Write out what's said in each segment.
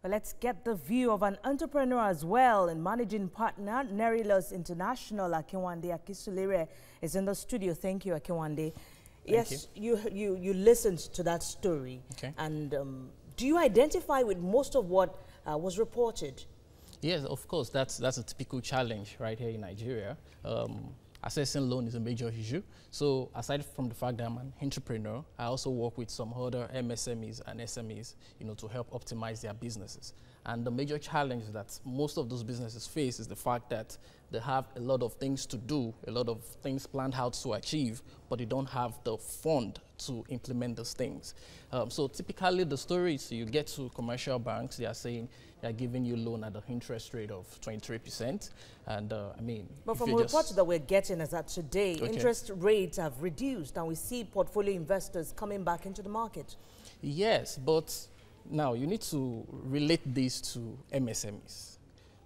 Well, let's get the view of an entrepreneur as well and managing partner, Nerilos International. Akinwande Akisulere is in the studio. Thank you, Akinwande. Yes, you listened to that story. Okay. And do you identify with most of what was reported? Yes, of course. That's a typical challenge right here in Nigeria. Accessing loan is a major issue. So aside from the fact that I'm an entrepreneur, I also work with some other MSMEs and SMEs, to help optimize their businesses. And the major challenge that most of those businesses face is the fact that they have a lot of things to do, a lot of things planned out to achieve, but they don't have the fund to implement those things. So typically the story is you get to commercial banks, they are saying they are giving you loan at an interest rate of 23%. And but from reports that we're getting is that today interest rates have reduced and we see portfolio investors coming back into the market. Yes, but now you need to relate this to MSMEs.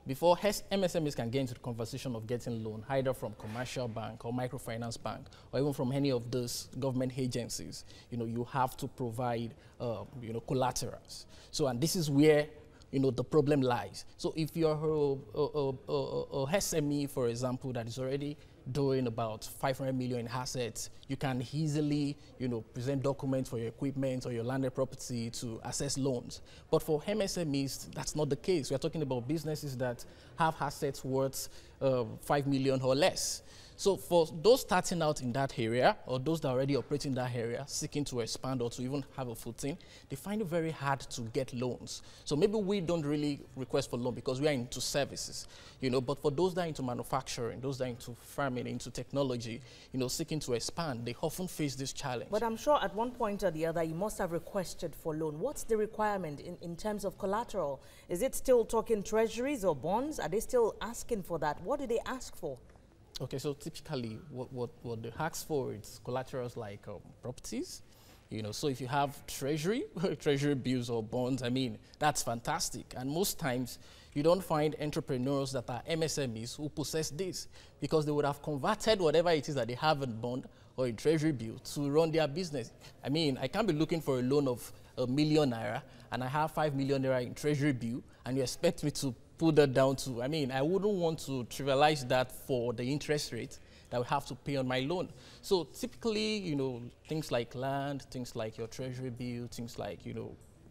Before MSMEs can get into the conversation of getting loan, either from commercial bank or microfinance bank, or even from any of those government agencies, you have to provide, collaterals. So, and this is where, the problem lies. So if you're a SME, for example, that is already doing about 500 million in assets, you can easily, present documents for your equipment or your landed property to access loans. But for MSMEs, that's not the case. We're talking about businesses that have assets worth 5 million or less. So for those starting out in that area, or those that already operate in that area, seeking to expand or to even have a footing, they find it very hard to get loans. So maybe we don't really request for loan because we are into services, but for those that are into manufacturing, those that are into farming, into technology, seeking to expand, they often face this challenge. But I'm sure at one point or the other, you must have requested for loan. What's the requirement in terms of collateral? Is it still talking treasuries or bonds? Are they still asking for that? What do they ask for? Okay, so typically what they ask for is collaterals like properties. So if you have treasury bills or bonds, that's fantastic. And most times you don't find entrepreneurs that are MSMEs who possess this because they would have converted whatever it is that they have in bond or in treasury bill to run their business. I can't be looking for a loan of ₦1 million and I have 5 million naira in treasury bill and you expect me to put that down to, I wouldn't want to trivialize that for the interest rate that we have to pay on my loan. So typically, things like land, things like your treasury bill, things like,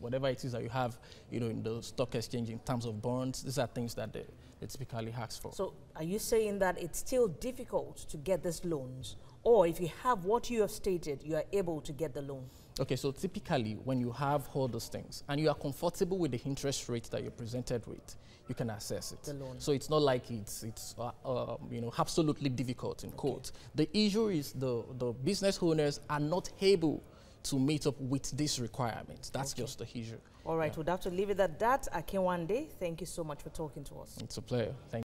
whatever it is that you have, in the stock exchange in terms of bonds, these are things that they typically ask for. So are you saying that it's still difficult to get these loans? Or if you have what you have stated, you are able to get the loan? Okay, so typically when you have all those things and you are comfortable with the interest rate that you're presented with, you can access it. The loan. So it's not like it's absolutely difficult in quotes. The issue is the business owners are not able to meet up with these requirements. That's just the issue. All right, we'll have to leave it at that. Akinwande, thank you so much for talking to us. It's a pleasure. Thank you.